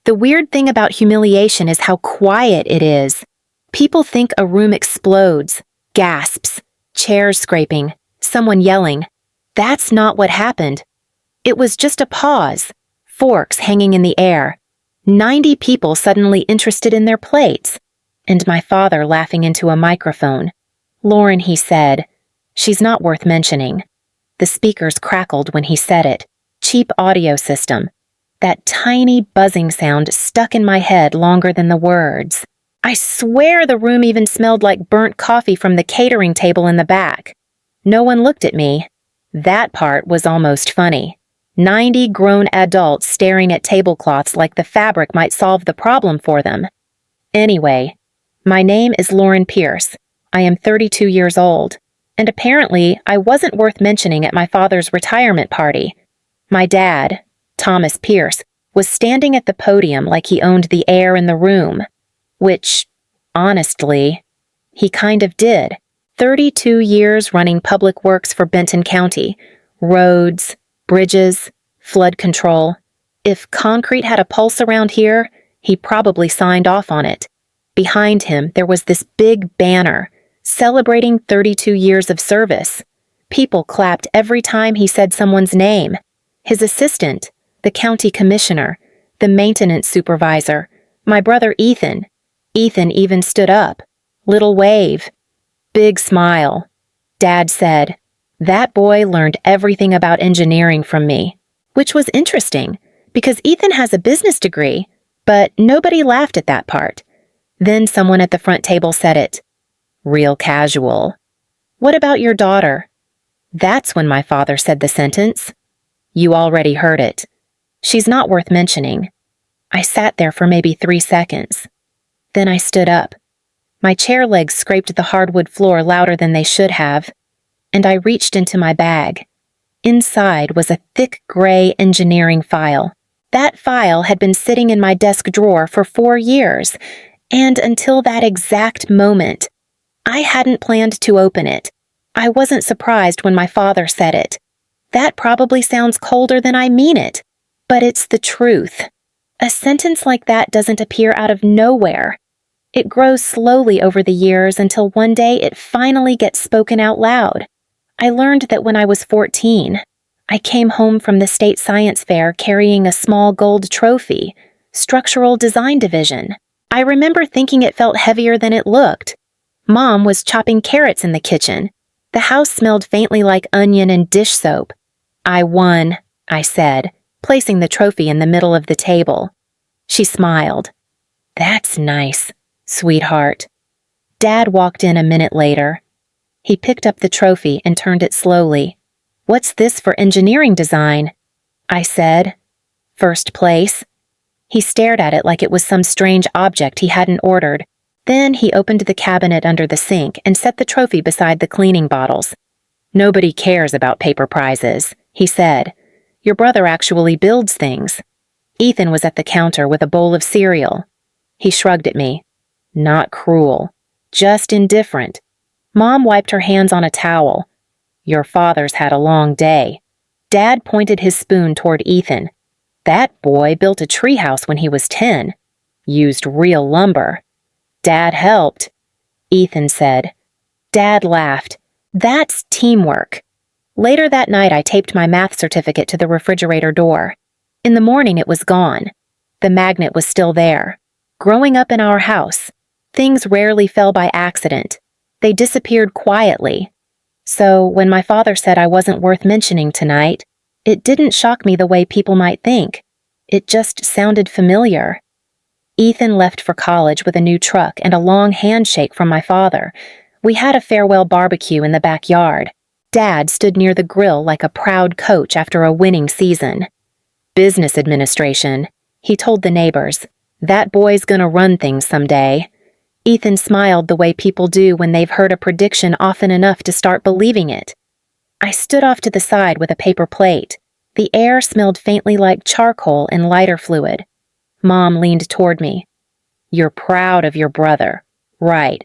The weird thing about humiliation is how quiet it is. People think a room explodes, gasps, chairs scraping, someone yelling. That's not what happened. It was just a pause, forks hanging in the air, 90 people suddenly interested in their plates, and my father laughing into a microphone. "Lauren," he said, "she's not worth mentioning." The speakers crackled when he said it. Cheap audio system. That tiny buzzing sound stuck in my head longer than the words. I swear the room even smelled like burnt coffee from the catering table in the back. No one looked at me. That part was almost funny. 90 grown adults staring at tablecloths like the fabric might solve the problem for them. Anyway, my name is Lauren Pierce. I am 32 years old, and apparently I wasn't worth mentioning at my father's retirement party. My dad, Thomas Pierce, was standing at the podium like he owned the air in the room, which, honestly, he kind of did. 32 years running public works for Benton County, roads, bridges, flood control. If concrete had a pulse around here, he probably signed off on it. Behind him, there was this big banner celebrating 32 years of service. People clapped every time he said someone's name. His assistant, the county commissioner, the maintenance supervisor, my brother Ethan. Ethan even stood up. Little wave. Big smile. Dad said, "That boy learned everything about engineering from me," which was interesting because Ethan has a business degree, but nobody laughed at that part. Then someone at the front table said it. Real casual. "What about your daughter?" That's when my father said the sentence. "You already heard it. She's not worth mentioning." I sat there for maybe 3 seconds. Then I stood up. My chair legs scraped the hardwood floor louder than they should have, and I reached into my bag. Inside was a thick gray engineering file. That file had been sitting in my desk drawer for 4 years, and until that exact moment, I hadn't planned to open it. I wasn't surprised when my father said it. That probably sounds colder than I mean it, but it's the truth. A sentence like that doesn't appear out of nowhere. It grows slowly over the years until one day it finally gets spoken out loud. I learned that when I was 14. I came home from the state science fair carrying a small gold trophy, structural design division. I remember thinking it felt heavier than it looked. Mom was chopping carrots in the kitchen. The house smelled faintly like onion and dish soap. "I won," I said, placing the trophy in the middle of the table. She smiled. "That's nice, sweetheart." Dad walked in a minute later. He picked up the trophy and turned it slowly. "What's this for engineering design?" I said. "First place." He stared at it like it was some strange object he hadn't ordered. Then he opened the cabinet under the sink and set the trophy beside the cleaning bottles. "Nobody cares about paper prizes," he said. "Your brother actually builds things." Ethan was at the counter with a bowl of cereal. He shrugged at me. "Not cruel, just indifferent." Mom wiped her hands on a towel. "Your father's had a long day." Dad pointed his spoon toward Ethan. "That boy built a treehouse when he was 10. Used real lumber." "Dad helped," Ethan said. Dad laughed. "That's teamwork." Later that night, I taped my math certificate to the refrigerator door. In the morning, it was gone. The magnet was still there. Growing up in our house, things rarely fell by accident. They disappeared quietly. So when my father said I wasn't worth mentioning tonight, it didn't shock me the way people might think. It just sounded familiar. Ethan left for college with a new truck and a long handshake from my father. We had a farewell barbecue in the backyard. Dad stood near the grill like a proud coach after a winning season. "Business administration," he told the neighbors. "That boy's gonna run things someday." Ethan smiled the way people do when they've heard a prediction often enough to start believing it. I stood off to the side with a paper plate. The air smelled faintly like charcoal and lighter fluid. Mom leaned toward me. "You're proud of your brother, right?"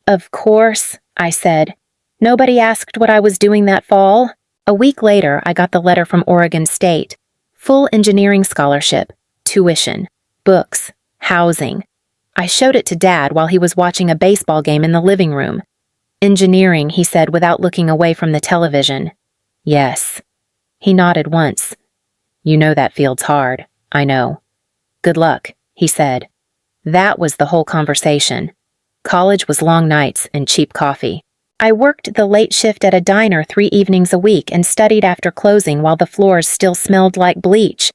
"Of course," I said. Nobody asked what I was doing that fall. A week later, I got the letter from Oregon State. Full engineering scholarship, tuition. books, housing. I showed it to Dad while he was watching a baseball game in the living room. Engineering, he said without looking away from the television. Yes. He nodded once. You know that field's hard. I know. Good luck, he said. That was the whole conversation. College was long nights and cheap coffee. I worked the late shift at a diner 3 evenings a week and studied after closing while the floors still smelled like bleach.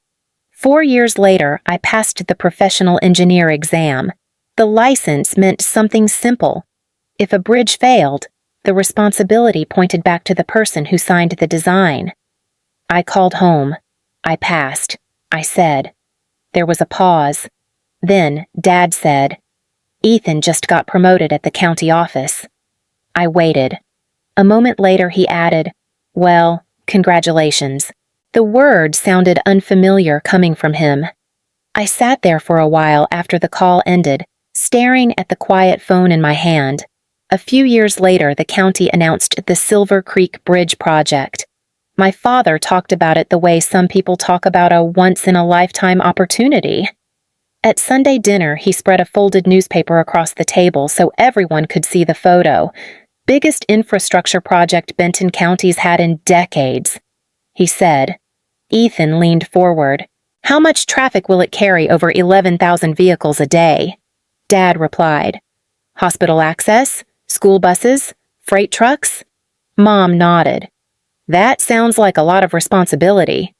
4 years later, I passed the professional engineer exam. The license meant something simple. If a bridge failed, the responsibility pointed back to the person who signed the design. I called home. I passed. I said. There was a pause. Then Dad said, Ethan just got promoted at the county office. I waited. A moment later he added, Well, congratulations. The word sounded unfamiliar coming from him. I sat there for a while after the call ended, staring at the quiet phone in my hand. A few years later, the county announced the Silver Creek Bridge project. My father talked about it the way some people talk about a once-in-a-lifetime opportunity. At Sunday dinner, he spread a folded newspaper across the table so everyone could see the photo. Biggest infrastructure project Benton County's had in decades. He said. Ethan leaned forward. How much traffic will it carry over 11,000 vehicles a day? Dad replied. Hospital access? School buses? Freight trucks? Mom nodded. That sounds like a lot of responsibility.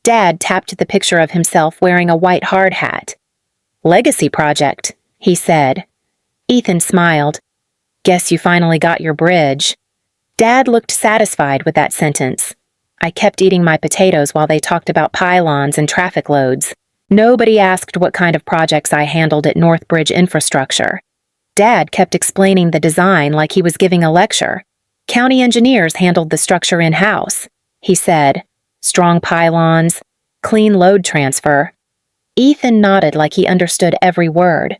Dad tapped the picture of himself wearing a white hard hat. Legacy project, he said. Ethan smiled. Guess you finally got your bridge. Dad looked satisfied with that sentence. I kept eating my potatoes while they talked about pylons and traffic loads. Nobody asked what kind of projects I handled at Northbridge Infrastructure. Dad kept explaining the design like he was giving a lecture. County engineers handled the structure in-house, he said. Strong pylons, clean load transfer. Ethan nodded like he understood every word.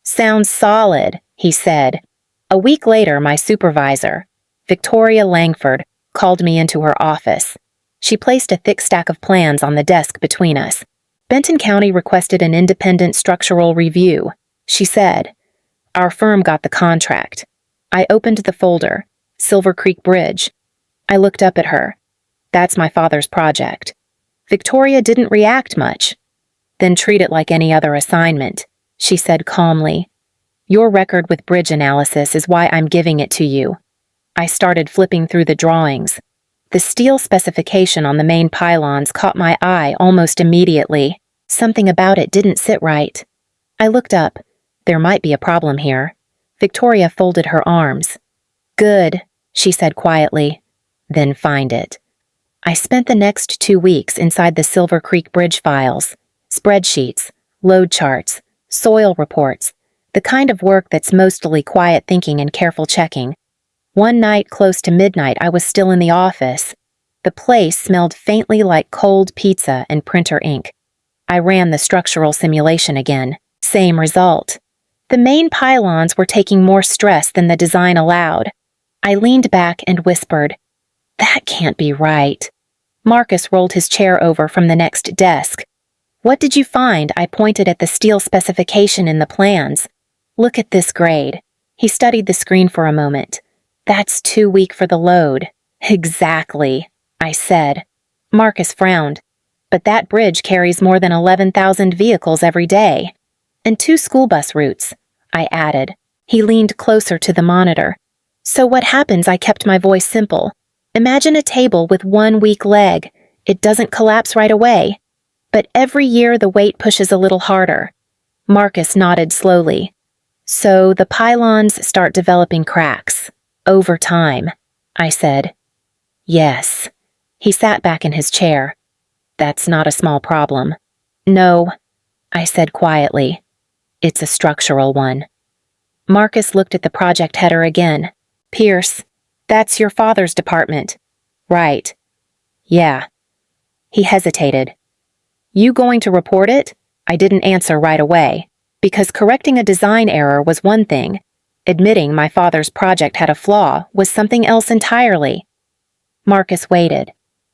Sounds solid, he said. A week later, my supervisor, Victoria Langford, called me into her office. She placed a thick stack of plans on the desk between us. Benton County requested an independent structural review, she said. Our firm got the contract. I opened the folder. Silver Creek Bridge. I looked up at her. That's my father's project. Victoria didn't react much. Then treat it like any other assignment, she said calmly. Your record with bridge analysis is why I'm giving it to you. I started flipping through the drawings. The steel specification on the main pylons caught my eye almost immediately. Something about it didn't sit right. I looked up. There might be a problem here. Victoria folded her arms. Good, she said quietly. Then find it. I spent the next 2 weeks inside the Silver Creek Bridge files. Spreadsheets, load charts, soil reports, the kind of work that's mostly quiet thinking and careful checking. One night close to midnight, I was still in the office. The place smelled faintly like cold pizza and printer ink. I ran the structural simulation again. Same result. The main pylons were taking more stress than the design allowed. I leaned back and whispered, That can't be right. Marcus rolled his chair over from the next desk. What did you find? I pointed at the steel specification in the plans. Look at this grade. He studied the screen for a moment. That's too weak for the load. Exactly, I said. Marcus frowned. But that bridge carries more than 11,000 vehicles every day. And 2 school bus routes, I added. He leaned closer to the monitor. So what happens? I kept my voice simple. Imagine a table with 1 weak leg. It doesn't collapse right away. But every year the weight pushes a little harder. Marcus nodded slowly. So the pylons start developing cracks. Over time, I said. Yes. He sat back in his chair. That's not a small problem. No, I said quietly. It's a structural one. Marcus looked at the project header again. Pierce, that's your father's department. Right. Yeah. He hesitated. You going to report it? I didn't answer right away, because correcting a design error was one thing. Admitting my father's project had a flaw was something else entirely. Marcus waited.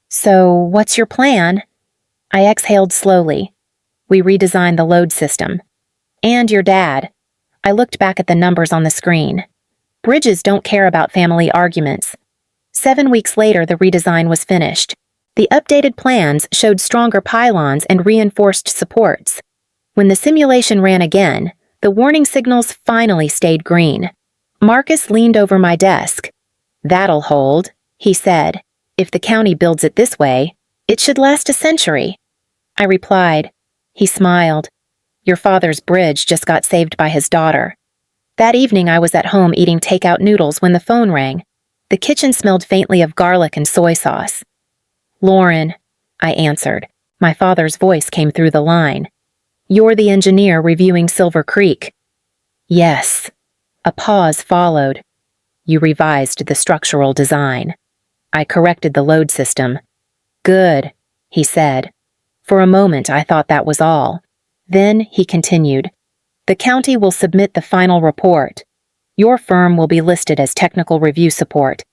So, what's your plan? I exhaled slowly. We redesigned the load system. And your dad. I looked back at the numbers on the screen. Bridges don't care about family arguments. 7 weeks later, the redesign was finished. The updated plans showed stronger pylons and reinforced supports. When the simulation ran again, the warning signals finally stayed green. Marcus leaned over my desk. "That'll hold," he said. "If the county builds it this way, it should last a century." I replied. He smiled. "Your father's bridge just got saved by his daughter." That evening I was at home eating takeout noodles when the phone rang. The kitchen smelled faintly of garlic and soy sauce. "Lauren," I answered. My father's voice came through the line. "You're the engineer reviewing Silver Creek." "Yes." A pause followed. "You revised the structural design." I corrected the load system. "Good," he said. For a moment I thought that was all. Then he continued. "The county will submit the final report. Your firm will be listed as technical review support.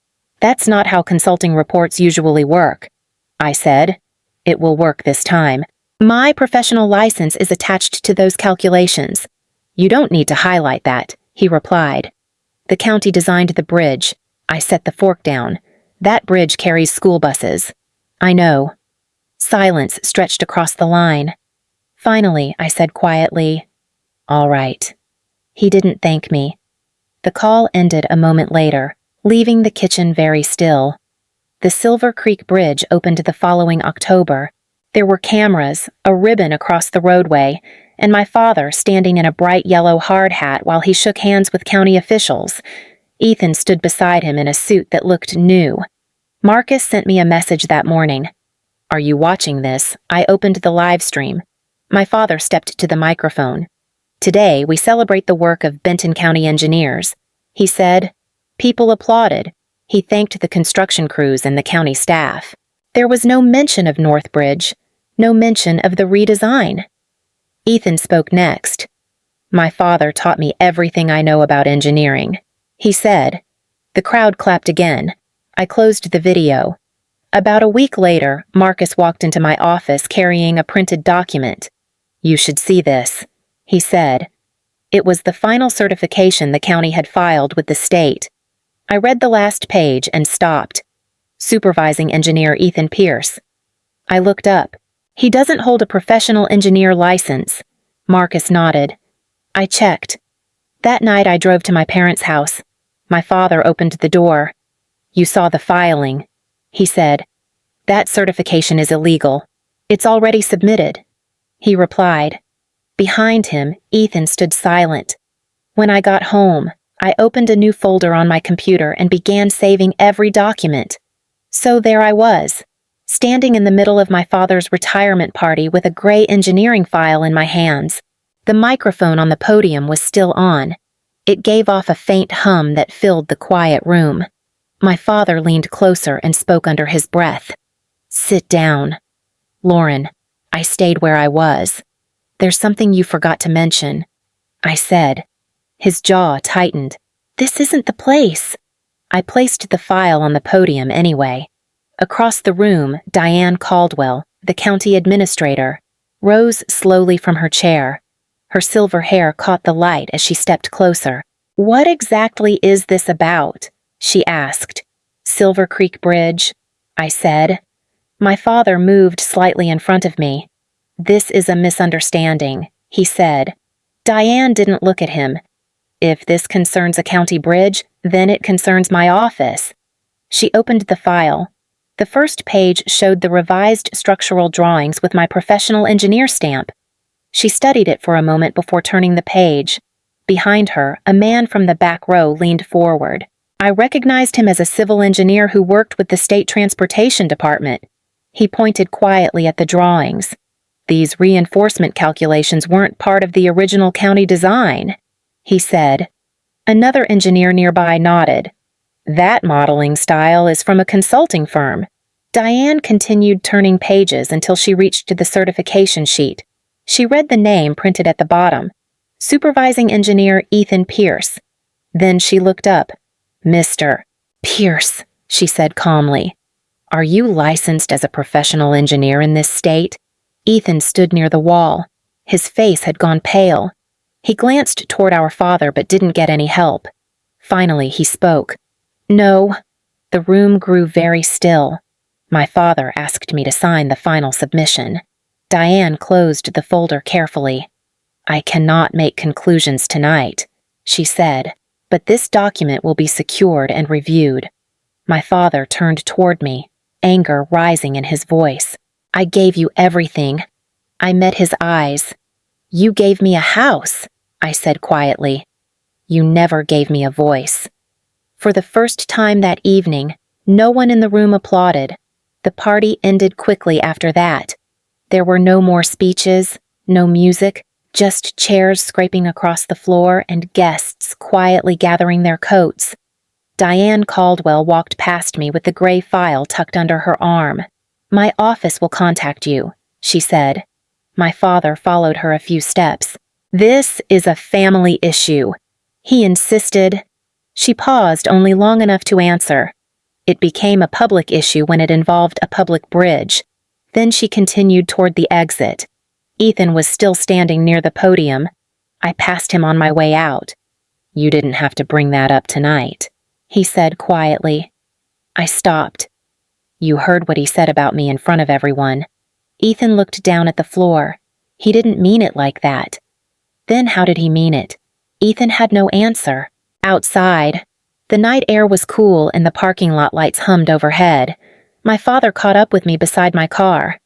That's not how consulting reports usually work." I said. "It will work this time. My professional license is attached to those calculations." "You don't need to highlight that," he replied. "The county designed the bridge." I set the fork down. "That bridge carries school buses." "I know." Silence stretched across the line. Finally, I said quietly, "All right." He didn't thank me. The call ended a moment later, leaving the kitchen very still. The Silver Creek Bridge opened the following October. There were cameras, a ribbon across the roadway, and my father standing in a bright yellow hard hat while he shook hands with county officials. Ethan stood beside him in a suit that looked new. Marcus sent me a message that morning. "Are you watching this?" I opened the live stream. My father stepped to the microphone. "Today, we celebrate the work of Benton County engineers," he said. People applauded. He thanked the construction crews and the county staff. There was no mention of North Bridge, no mention of the redesign. Ethan spoke next. "My father taught me everything I know about engineering," he said. The crowd clapped again. I closed the video. About a week later, Marcus walked into my office carrying a printed document. "You should see this," he said. It was the final certification the county had filed with the state. I read the last page and stopped. Supervising engineer Ethan Pierce. I looked up. "He doesn't hold a professional engineer license." Marcus nodded. I checked. That night I drove to my parents' house. My father opened the door. "You saw the filing," he said. "That certification is illegal. It's already submitted." He replied. Behind him, Ethan stood silent. When I got home, I opened a new folder on my computer and began saving every document. So there I was, standing in the middle of my father's retirement party with a gray engineering file in my hands. The microphone on the podium was still on. It gave off a faint hum that filled the quiet room. My father leaned closer and spoke under his breath. "Sit down." "Lauren," I stayed where I was. "There's something you forgot to mention," I said. His jaw tightened. "This isn't the place." I placed the file on the podium anyway. Across the room, Diane Caldwell, the county administrator, rose slowly from her chair. Her silver hair caught the light as she stepped closer. "What exactly is this about?" she asked. "Silver Creek Bridge," I said. My father moved slightly in front of me. "This is a misunderstanding," he said. Diane didn't look at him. "If this concerns a county bridge, then it concerns my office." She opened the file. The first page showed the revised structural drawings with my professional engineer stamp. She studied it for a moment before turning the page. Behind her, a man from the back row leaned forward. I recognized him as a civil engineer who worked with the state transportation department. He pointed quietly at the drawings. "These reinforcement calculations weren't part of the original county design," he said. Another engineer nearby nodded. "That modeling style is from a consulting firm." Diane continued turning pages until she reached the certification sheet. She read the name printed at the bottom. Supervising Engineer Ethan Pierce. Then she looked up. "Mr. Pierce," she said calmly. "Are you licensed as a professional engineer in this state?" Ethan stood near the wall. His face had gone pale. He glanced toward our father but didn't get any help. Finally, he spoke. "No." The room grew very still. My father asked me to sign the final submission. Diane closed the folder carefully. "I cannot make conclusions tonight," she said, "but this document will be secured and reviewed." My father turned toward me, anger rising in his voice. "I gave you everything." I met his eyes. "You gave me a house," I said quietly. "You never gave me a voice." For the first time that evening, no one in the room applauded. The party ended quickly after that. There were no more speeches, no music, just chairs scraping across the floor and guests quietly gathering their coats. Diane Caldwell walked past me with the gray file tucked under her arm. "My office will contact you," she said. My father followed her a few steps. "This is a family issue," he insisted. She paused only long enough to answer. It became a public issue when it involved a public bridge. Then she continued toward the exit. Ethan was still standing near the podium. I passed him on my way out. "You didn't have to bring that up tonight," he said quietly. I stopped. "You heard what he said about me in front of everyone." Ethan looked down at the floor. He didn't mean it like that. Then how did he mean it? Ethan had no answer. Outside, the night air was cool and the parking lot lights hummed overhead. My father caught up with me beside my car.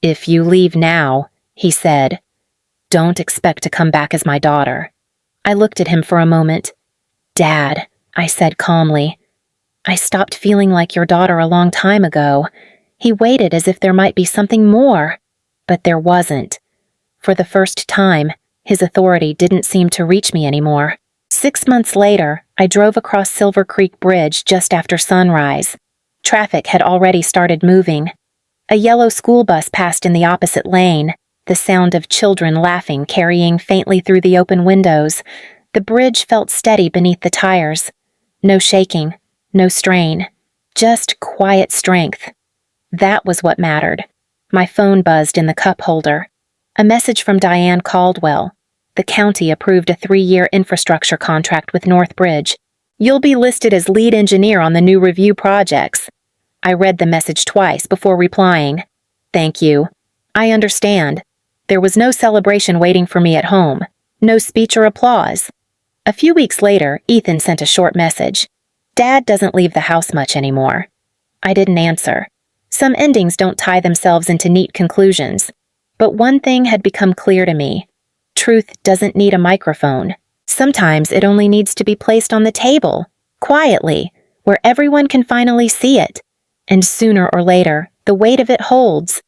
"If you leave now," he said, "don't expect to come back as my daughter." I looked at him for a moment. "Dad," I said calmly, "I stopped feeling like your daughter a long time ago." He waited as if there might be something more, but there wasn't. For the first time, his authority didn't seem to reach me anymore. 6 months later, I drove across Silver Creek Bridge just after sunrise. Traffic had already started moving. A yellow school bus passed in the opposite lane, the sound of children laughing carrying faintly through the open windows. The bridge felt steady beneath the tires. No shaking, no strain, just quiet strength. That was what mattered. My phone buzzed in the cup holder. A message from Diane Caldwell. The county approved a 3-year infrastructure contract with Northbridge. "You'll be listed as lead engineer on the new review projects." I read the message twice before replying. "Thank you. I understand." There was no celebration waiting for me at home. No speech or applause. A few weeks later, Ethan sent a short message. "Dad doesn't leave the house much anymore." I didn't answer. Some endings don't tie themselves into neat conclusions. But one thing had become clear to me. Truth doesn't need a microphone. Sometimes it only needs to be placed on the table, quietly, where everyone can finally see it. And sooner or later, the weight of it holds.